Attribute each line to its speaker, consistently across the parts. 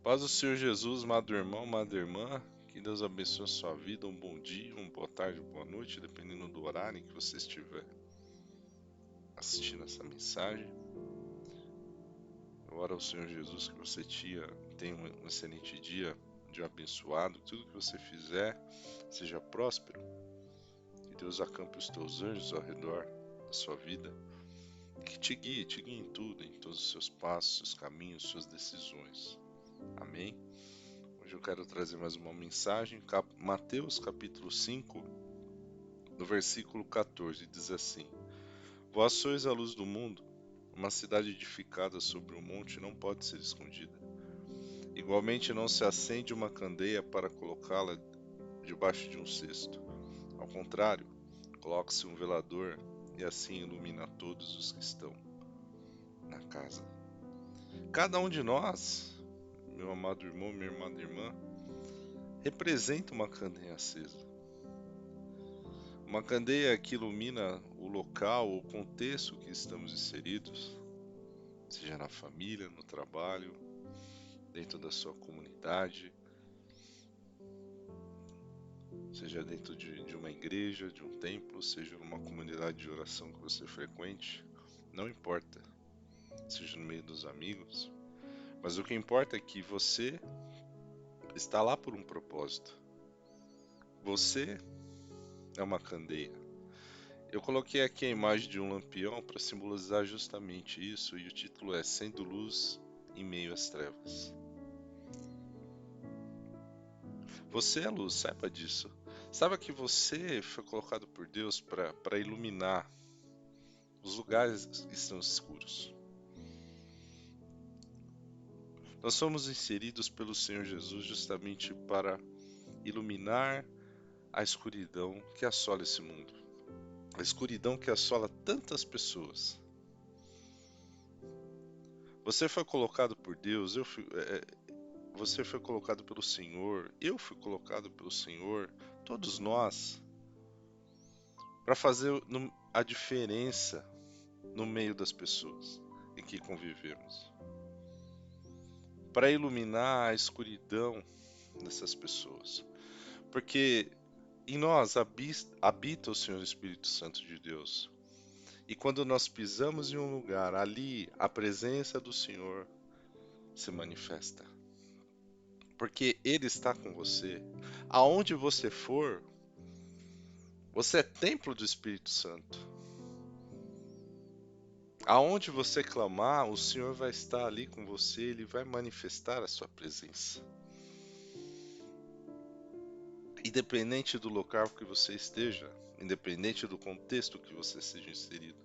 Speaker 1: Paz do Senhor Jesus, amado irmão, amada irmã, que Deus abençoe a sua vida, um bom dia, uma boa tarde, uma boa noite, dependendo do horário em que você estiver assistindo essa mensagem. Eu oro ao Senhor Jesus que você tenha um excelente dia, um dia abençoado, tudo que você fizer seja próspero, que Deus acampe os teus anjos ao redor da sua vida, que te guie em tudo, em todos os seus passos, seus caminhos, suas decisões. Amém? Hoje eu quero trazer mais uma mensagem, Mateus capítulo 5, no versículo 14, diz assim: Vós sois a luz do mundo, uma cidade edificada sobre um monte não pode ser escondida. Igualmente não se acende uma candeia para colocá-la debaixo de um cesto. Ao contrário, coloca-se um velador e assim ilumina todos os que estão na casa. Cada um de nós, meu amado irmão, minha amada irmã, representa uma candeia acesa. Uma candeia que ilumina o local, o contexto que estamos inseridos, seja na família, no trabalho, dentro da sua comunidade, seja dentro de uma igreja, de um templo, seja numa comunidade de oração que você frequente, não importa, seja no meio dos amigos, mas o que importa é que você está lá por um propósito. Você é uma candeia. Eu coloquei aqui a imagem de um lampião para simbolizar justamente isso, e o título é Sendo Luz em Meio às Trevas. Você é luz, saiba disso. Saiba que você foi colocado por Deus para iluminar os lugares que estão escuros. Nós somos inseridos pelo Senhor Jesus justamente para iluminar a escuridão que assola esse mundo. A escuridão que assola tantas pessoas. Você foi colocado por Deus, você foi colocado pelo Senhor, eu fui colocado pelo Senhor, todos nós, para fazer a diferença no meio das pessoas em que convivemos, para iluminar a escuridão dessas pessoas, porque em nós habita o Senhor Espírito Santo de Deus. E quando nós pisamos em um lugar, ali a presença do Senhor se manifesta. Porque Ele está com você. Aonde você for, você é templo do Espírito Santo. Aonde você clamar, o Senhor vai estar ali com você, Ele vai manifestar a sua presença. Independente do local que você esteja, independente do contexto que você seja inserido,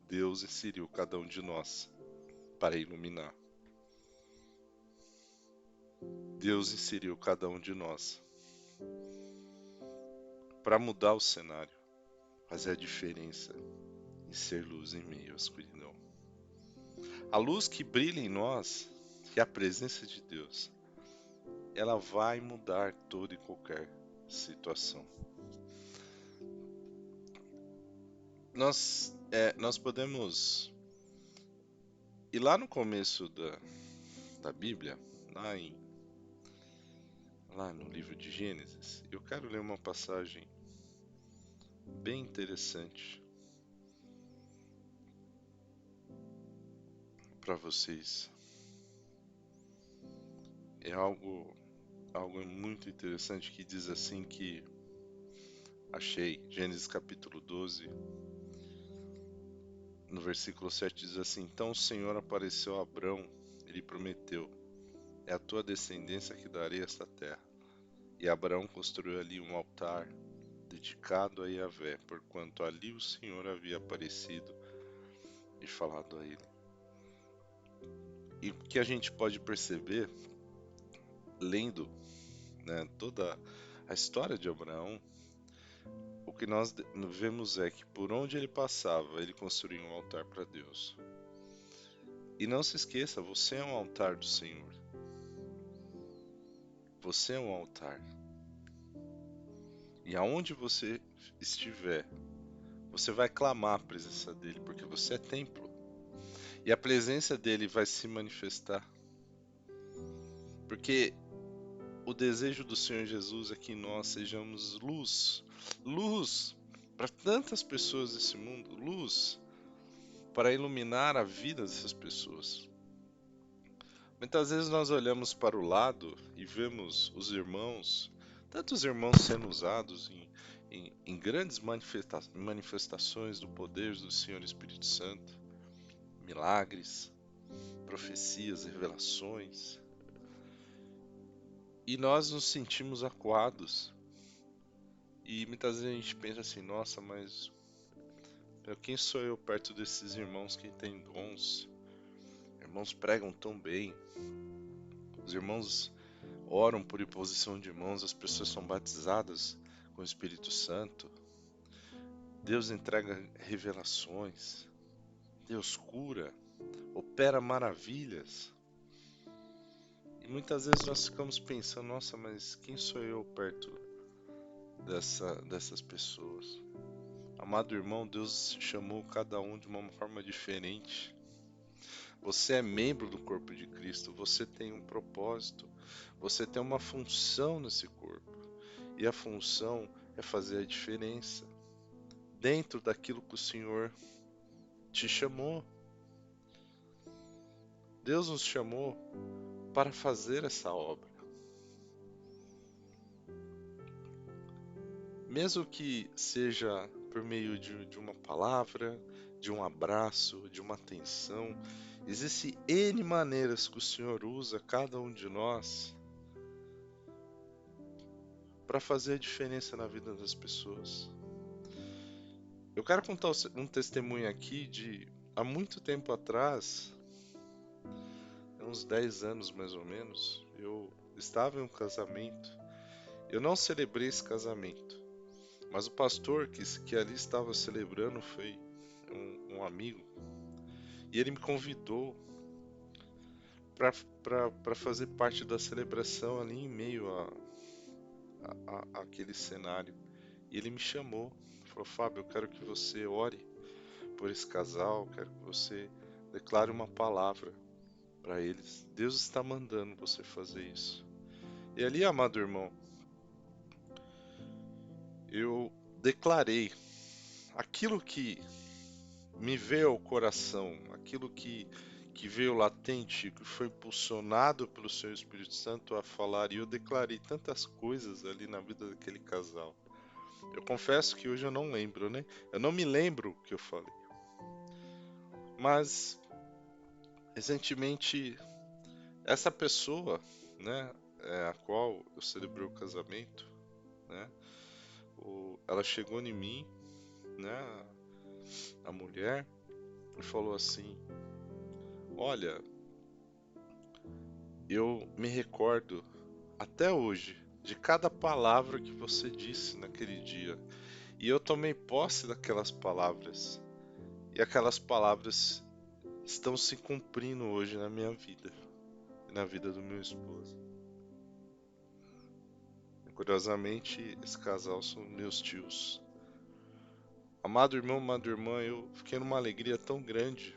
Speaker 1: Deus inseriu cada um de nós para iluminar. Deus inseriu cada um de nós para mudar o cenário, fazer a diferença e ser luz em meio à escuridão. A luz que brilha em nós, que é a presença de Deus, ela vai mudar toda e qualquer situação. Nós podemos ir lá no começo da Bíblia, lá no livro de Gênesis. Eu quero ler uma passagem bem interessante para vocês. É algo muito interessante que diz assim que achei, Gênesis capítulo 12, no versículo 7 diz assim: Então o Senhor apareceu a Abrão e lhe prometeu: É a tua descendência que darei esta terra. E Abraão construiu ali um altar dedicado a Yahvé, porquanto ali o Senhor havia aparecido e falado a ele. E o que a gente pode perceber, lendo, né, toda a história de Abraão, o que nós vemos é que por onde ele passava, ele construía um altar para Deus. E não se esqueça, você é um altar do Senhor. Você é um altar. E aonde você estiver, você vai clamar a presença dele, porque você é templo. E a presença dele vai se manifestar. Porque o desejo do Senhor Jesus é que nós sejamos luz. Luz para tantas pessoas desse mundo. Luz para iluminar a vida dessas pessoas. Muitas vezes nós olhamos para o lado e vemos os irmãos, tantos irmãos sendo usados em grandes manifestações do poder do Senhor Espírito Santo, milagres, profecias, revelações, e nós nos sentimos acuados. E muitas vezes a gente pensa assim: nossa, mas quem sou eu perto desses irmãos que têm dons? Irmãos pregam tão bem, os irmãos oram por imposição de mãos, as pessoas são batizadas com o Espírito Santo, Deus entrega revelações, Deus cura, opera maravilhas. E muitas vezes nós ficamos pensando: nossa, mas quem sou eu perto dessas pessoas? Amado irmão, Deus chamou cada um de uma forma diferente. Você é membro do corpo de Cristo, você tem um propósito, você tem uma função nesse corpo. E a função é fazer a diferença dentro daquilo que o Senhor te chamou. Deus nos chamou para fazer essa obra. Mesmo que seja por meio de uma palavra, de um abraço, de uma atenção, existem N maneiras que o Senhor usa cada um de nós para fazer a diferença na vida das pessoas. Eu quero contar um testemunho aqui de há muito tempo atrás, uns 10 anos mais ou menos, eu estava em um casamento. Eu não celebrei esse casamento, mas o pastor que ali estava celebrando foi um amigo, e ele me convidou para fazer parte da celebração ali em meio àquele cenário. E ele me chamou, falou: Fábio, eu quero que você ore por esse casal, quero que você declare uma palavra para eles. Deus está mandando você fazer isso. E ali, amado irmão, eu declarei aquilo que me veio ao coração, aquilo que veio latente, que foi impulsionado pelo Senhor Espírito Santo a falar, e eu declarei tantas coisas ali na vida daquele casal. Eu confesso que hoje eu não lembro, né? Eu não me lembro o que eu falei. Mas, recentemente, essa pessoa, né, a qual eu celebrei o casamento, né, ela chegou em mim, né, a mulher, e falou assim: olha, eu me recordo até hoje de cada palavra que você disse naquele dia, e eu tomei posse daquelas palavras, e aquelas palavras estão se cumprindo hoje na minha vida e na vida do meu esposo. E, curiosamente, esse casal são meus tios. Amado irmão, amada irmã, eu fiquei numa alegria tão grande,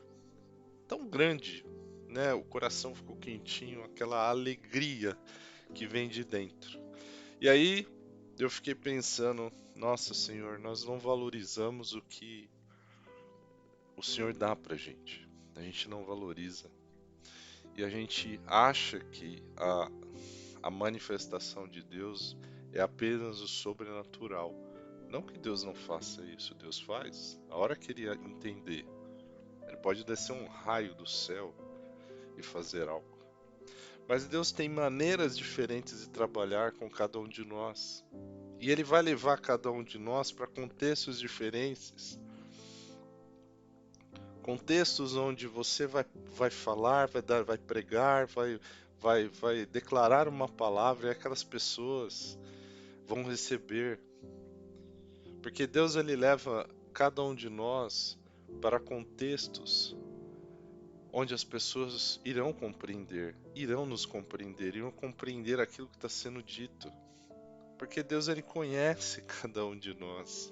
Speaker 1: né? O coração ficou quentinho, aquela alegria que vem de dentro. E aí eu fiquei pensando: nossa, Senhor, nós não valorizamos o que o Senhor dá pra gente. A gente não valoriza. E a gente acha que a manifestação de Deus é apenas o sobrenatural. Não que Deus não faça isso, Deus faz. A hora que ele entender, ele pode descer um raio do céu e fazer algo. Mas Deus tem maneiras diferentes de trabalhar com cada um de nós. E ele vai levar cada um de nós para contextos diferentes. Contextos onde você vai falar, vai pregar, vai declarar uma palavra, e aquelas pessoas vão receber. Porque Deus, ele leva cada um de nós para contextos onde as pessoas irão nos compreender, irão compreender aquilo que está sendo dito. Porque Deus, ele conhece cada um de nós.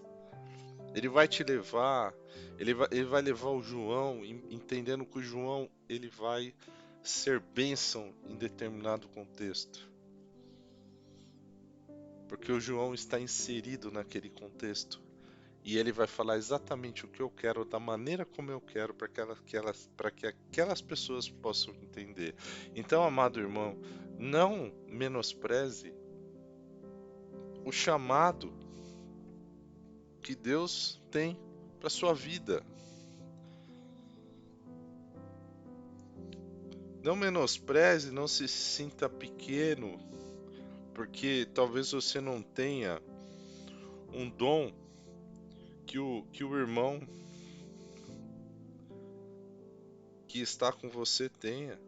Speaker 1: Ele vai te levar, ele vai levar o João, entendendo que o João ele vai ser bênção em determinado contexto. Porque o João está inserido naquele contexto. E ele vai falar exatamente o que eu quero, da maneira como eu quero, para que aquelas pessoas possam entender. Então, amado irmão, não menospreze o chamado que Deus tem para sua vida. Não menospreze, não se sinta pequeno, porque talvez você não tenha um dom que o irmão que está com você tenha.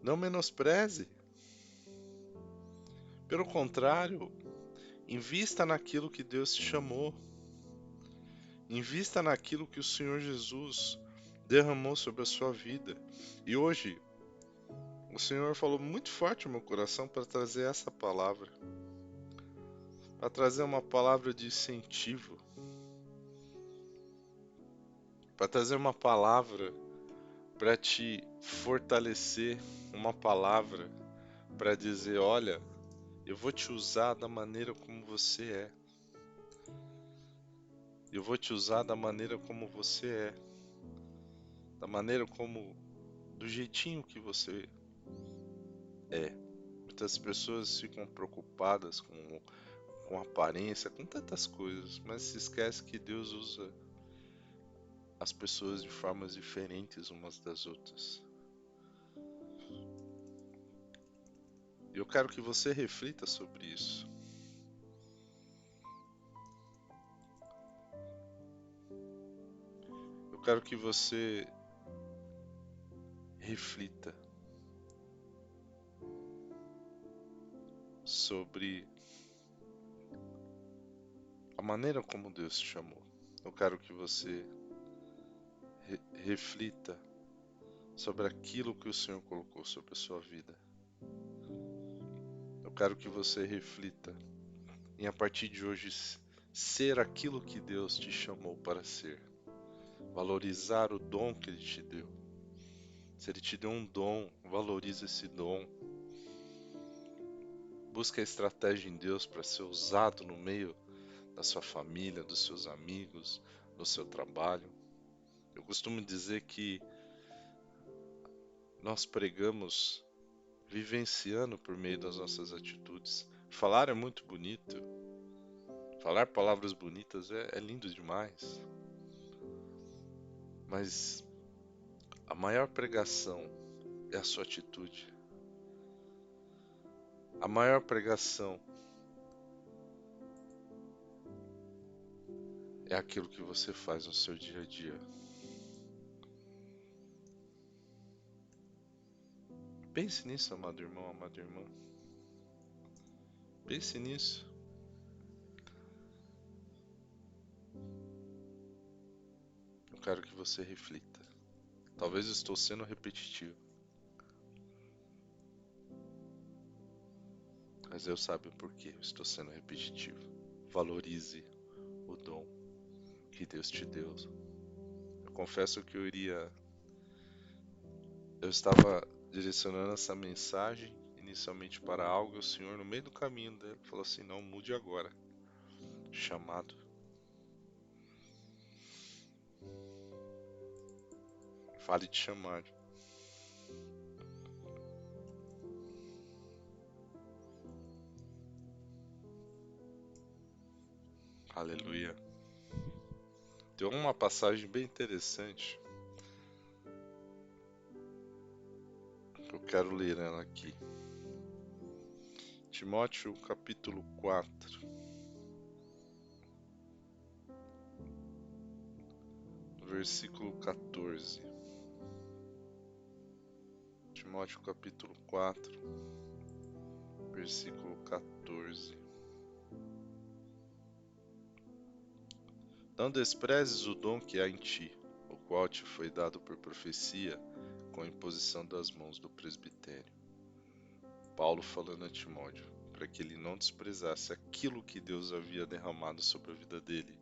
Speaker 1: Não menospreze. Pelo contrário, invista naquilo que Deus te chamou. Invista naquilo que o Senhor Jesus derramou sobre a sua vida. E hoje, o Senhor falou muito forte no meu coração para trazer essa palavra. Para trazer uma palavra de incentivo. Para trazer uma palavra para te fortalecer. Uma palavra para dizer: olha, eu vou te usar da maneira como você é. Eu vou te usar da maneira como você é. Da maneira como, do jeitinho que você é. Muitas pessoas ficam preocupadas com aparência, com tantas coisas, mas se esquece que Deus usa as pessoas de formas diferentes umas das outras. E eu quero que você reflita sobre isso. Eu quero que você reflita sobre a maneira como Deus te chamou. Eu quero que você reflita sobre aquilo que o Senhor colocou sobre a sua vida. Eu quero que você reflita em, a partir de hoje, ser aquilo que Deus te chamou para ser. Valorizar o dom que Ele te deu. Se Ele te deu um dom, valorize esse dom. Busque a estratégia em Deus para ser usado no meio da sua família, dos seus amigos, no seu trabalho. Eu costumo dizer que nós pregamos vivenciando por meio das nossas atitudes. Falar é muito bonito. Falar palavras bonitas é lindo demais. Mas a maior pregação é a sua atitude. A maior pregação é aquilo que você faz no seu dia a dia. Pense nisso, amado irmão, amada irmã. Pense nisso. Eu quero que você reflita. Talvez eu estou sendo repetitivo, mas eu sabe por que eu estou sendo repetitivo. Valorize o dom que Deus te deu. Eu confesso que eu estava direcionando essa mensagem inicialmente para algo, e o Senhor no meio do caminho dele falou assim: não, mude agora. Chamado. Fale de chamado. Aleluia. Tem uma passagem bem interessante que eu quero ler ela aqui. Timóteo capítulo 4, versículo 14. Timóteo capítulo 4, versículo 14. Não desprezes o dom que há em ti, o qual te foi dado por profecia, com a imposição das mãos do presbitério. Paulo falando a Timóteo. para que ele não desprezasse aquilo que Deus havia derramado sobre a vida dele.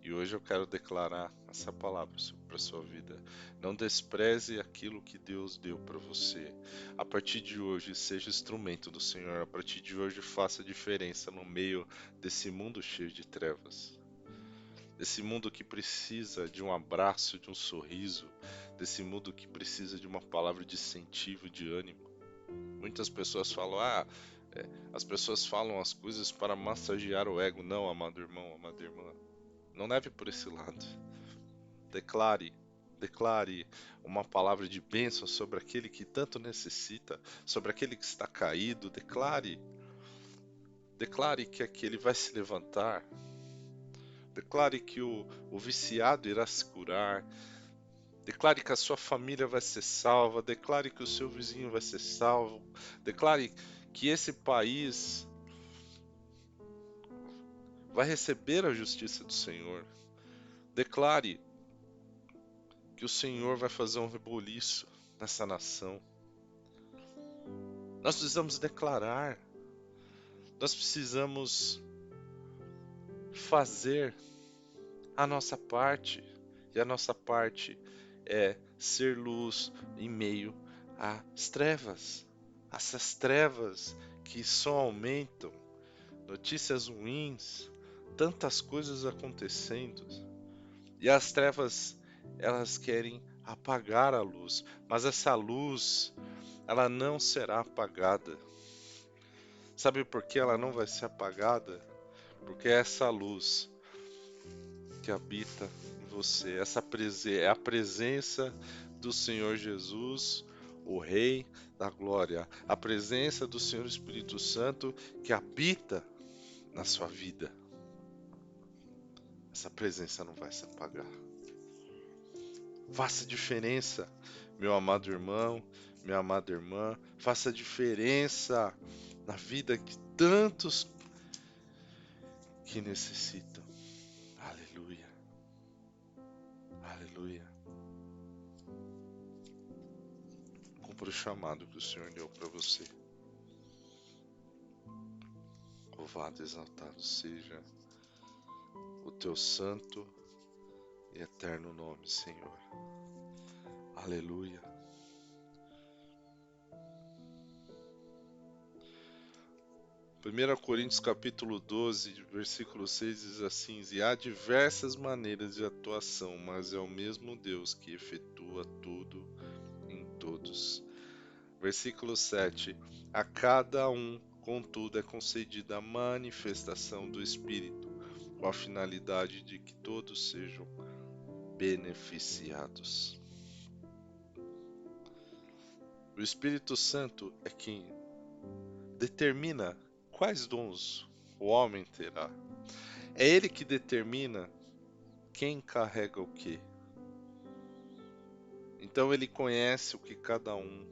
Speaker 1: E hoje eu quero declarar essa palavra para sua vida. Não despreze aquilo que Deus deu para você. A partir de hoje, seja instrumento do Senhor. A partir de hoje, faça diferença no meio desse mundo cheio de trevas. Desse mundo que precisa de um abraço, de um sorriso. Desse mundo que precisa de uma palavra de incentivo, de ânimo. Muitas pessoas falam, as pessoas falam as coisas para massagear o ego. Não, amado irmão, amada irmã. Não leve por esse lado. Declare uma palavra de bênção sobre aquele que tanto necessita, sobre aquele que está caído. Declare que aquele vai se levantar. Declare que o viciado irá se curar. Declare que a sua família vai ser salva. Declare que o seu vizinho vai ser salvo. Declare que esse país vai receber a justiça do Senhor. Declare que o Senhor vai fazer um reboliço nessa nação. Nós precisamos declarar, nós precisamos fazer a nossa parte, e a nossa parte é ser luz em meio às trevas, essas trevas que só aumentam, notícias ruins, tantas coisas acontecendo, e as trevas, elas querem apagar a luz, mas essa luz, ela não será apagada. Sabe por que ela não vai ser apagada? Porque é essa luz que habita em você, é a presença do Senhor Jesus, o Rei da Glória, a presença do Senhor Espírito Santo que habita na sua vida. Essa presença não vai se apagar. Faça diferença, meu amado irmão, minha amada irmã, faça diferença na vida de tantos que necessitam. Aleluia, aleluia. Cumpra o chamado que o Senhor deu para você. Louvado, exaltado seja o teu santo e eterno nome, Senhor. Aleluia. Primeira Coríntios capítulo 12, versículo 6 diz assim: E há diversas maneiras de atuação, mas é o mesmo Deus que efetua tudo em todos. Versículo 7: A cada um, contudo, é concedida a manifestação do Espírito, com a finalidade de que todos sejam beneficiados. O Espírito Santo é quem determina quais dons o homem terá. É ele que determina quem carrega o quê. Então ele conhece o que cada um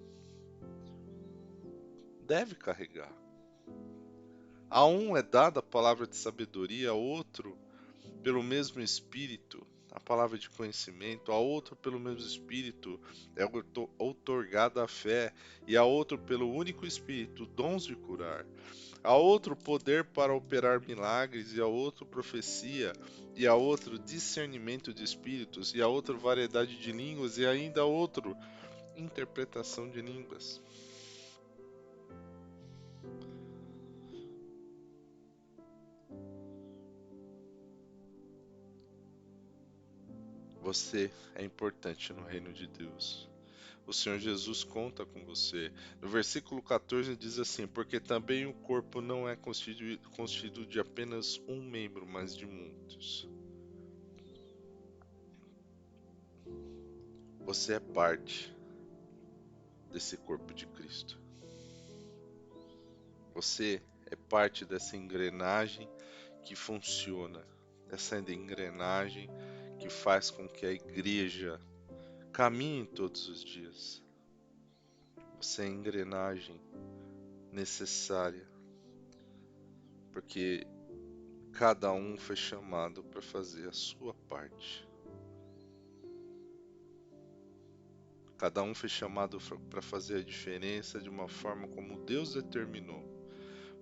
Speaker 1: deve carregar. A um é dada a palavra de sabedoria, a outro pelo mesmo Espírito a palavra de conhecimento, a outro pelo mesmo Espírito é outorgada a fé, e a outro pelo único Espírito dons de curar, a outro poder para operar milagres, e a outro profecia, e a outro discernimento de espíritos, e a outro variedade de línguas, e ainda a outro interpretação de línguas. Você é importante no reino de Deus. O Senhor Jesus conta com você. No versículo 14 diz assim: Porque também o corpo não é constituído de apenas um membro, mas de muitos. Você é parte desse corpo de Cristo. Você é parte dessa engrenagem que funciona, essa engrenagem que faz com que a igreja caminhe todos os dias. Você é a engrenagem necessária, porque cada um foi chamado para fazer a sua parte. Cada um foi chamado para fazer a diferença de uma forma como Deus determinou.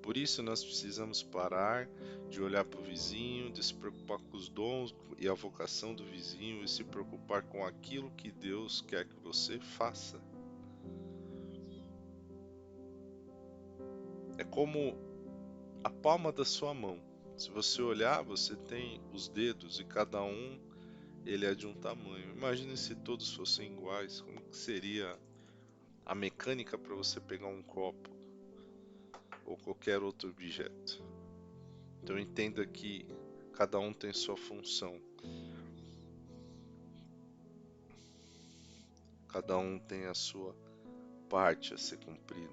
Speaker 1: Por isso nós precisamos parar de olhar para o vizinho, de se preocupar com os dons e a vocação do vizinho e se preocupar com aquilo que Deus quer que você faça. É como a palma da sua mão. Se você olhar, você tem os dedos e cada um ele é de um tamanho. Imagine se todos fossem iguais, como que seria a mecânica para você pegar um copo ou qualquer outro objeto. Então entenda que cada um tem sua função. Cada um tem a sua parte a ser cumprida.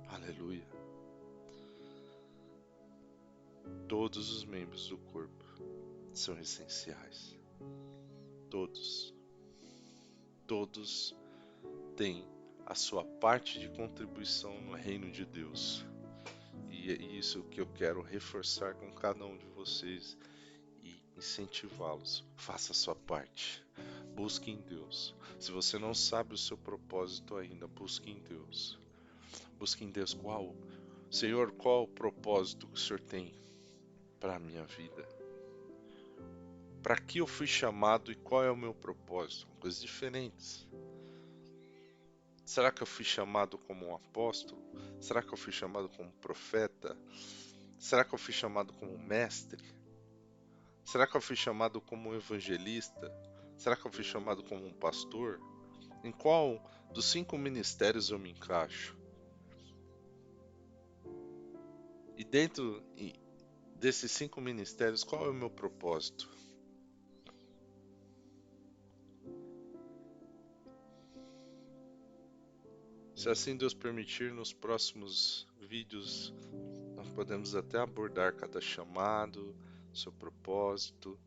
Speaker 1: Aleluia. Todos os membros do corpo são essenciais. Todos. Todos têm a sua parte de contribuição no reino de Deus. E é isso que eu quero reforçar com cada um de vocês e incentivá-los. Faça a sua parte. Busque em Deus. Se você não sabe o seu propósito ainda, busque em Deus. Busque em Deus Senhor, qual o propósito que o Senhor tem para a minha vida? Para que eu fui chamado e qual é o meu propósito? Coisas diferentes. Será que eu fui chamado como um apóstolo? Será que eu fui chamado como profeta? Será que eu fui chamado como mestre? Será que eu fui chamado como um evangelista? Será que eu fui chamado como um pastor? Em qual dos 5 ministérios eu me encaixo? E dentro desses 5 ministérios, qual é o meu propósito? Se assim Deus permitir, nos próximos vídeos nós podemos até abordar cada chamado, seu propósito,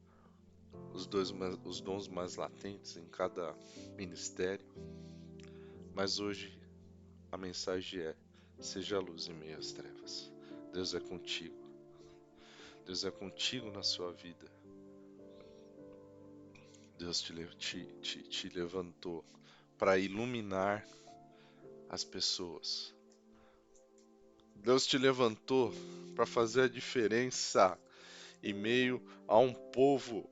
Speaker 1: os dons mais latentes em cada ministério. Mas hoje a mensagem é: seja a luz em meio às trevas. Deus é contigo. Deus é contigo na sua vida. Deus te levantou para iluminar as pessoas. Deus te levantou para fazer a diferença em meio a um povo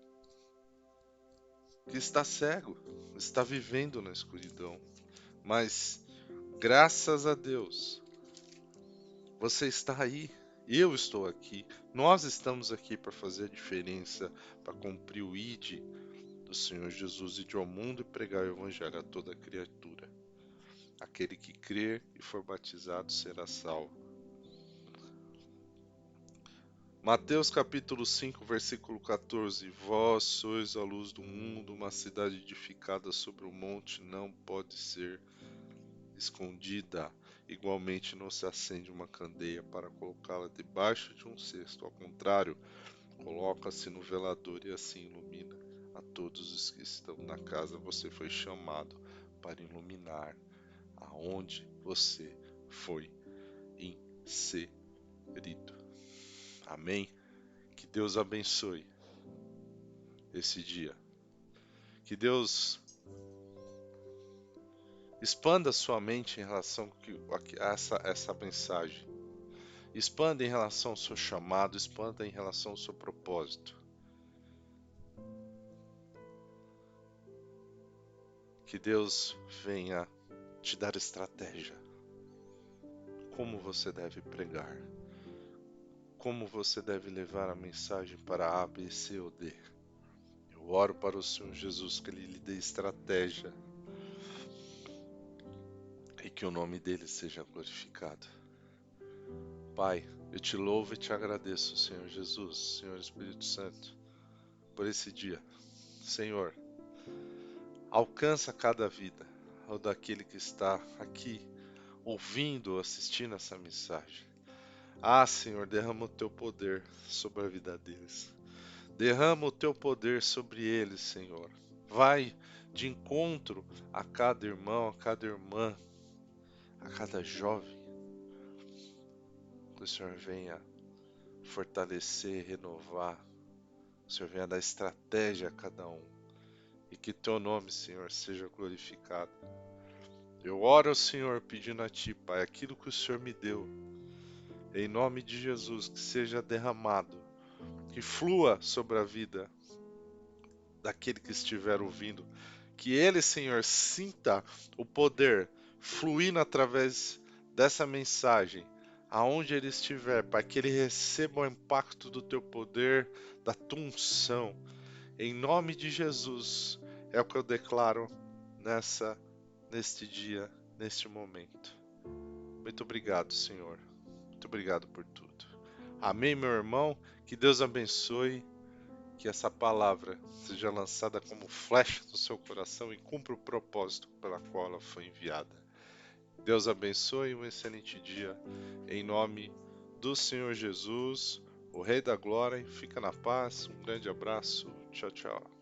Speaker 1: que está cego, está vivendo na escuridão. Mas, graças a Deus, você está aí, eu estou aqui, nós estamos aqui para fazer a diferença, para cumprir o ID do Senhor Jesus, ir ao mundo e pregar o Evangelho a toda criatura. Aquele que crer e for batizado será salvo. Mateus capítulo 5, versículo 14. Vós sois a luz do mundo, uma cidade edificada sobre o monte não pode ser escondida. Igualmente não se acende uma candeia para colocá-la debaixo de um cesto. Ao contrário, coloca-se no velador e assim ilumina a todos os que estão na casa. Você foi chamado para iluminar aonde você foi inserido. Amém? Que Deus abençoe esse dia. Que Deus expanda sua mente em relação a essa mensagem. Expanda em relação ao seu chamado, expanda em relação ao seu propósito. Que Deus venha te dar estratégia. Como você deve pregar. Como você deve levar a mensagem para A, B, C ou D. Eu oro para o Senhor Jesus que Ele lhe dê estratégia e que o nome dele seja glorificado. Pai, eu te louvo e te agradeço, Senhor Jesus, Senhor Espírito Santo, por esse dia. Senhor, alcança cada vida, ou daquele que está aqui, ouvindo ou assistindo essa mensagem. Ah, Senhor, derrama o teu poder sobre a vida deles. Derrama o teu poder sobre eles, Senhor. Vai de encontro a cada irmão, a cada irmã, a cada jovem. Que o Senhor venha fortalecer, renovar. O Senhor venha dar estratégia a cada um. E que teu nome, Senhor, seja glorificado. Eu oro ao Senhor pedindo a ti, Pai, aquilo que o Senhor me deu. Em nome de Jesus, que seja derramado, que flua sobre a vida daquele que estiver ouvindo. Que ele, Senhor, sinta o poder fluindo através dessa mensagem, aonde ele estiver, para que ele receba o impacto do teu poder, da tua unção. Em nome de Jesus, é o que eu declaro neste dia, neste momento. Muito obrigado, Senhor. Muito obrigado por tudo. Amém, meu irmão. Que Deus abençoe. Que essa palavra seja lançada como flecha no seu coração e cumpra o propósito pela qual ela foi enviada. Deus abençoe, um excelente dia. Em nome do Senhor Jesus, o Rei da Glória. Fica na paz. Um grande abraço. Tchau, tchau.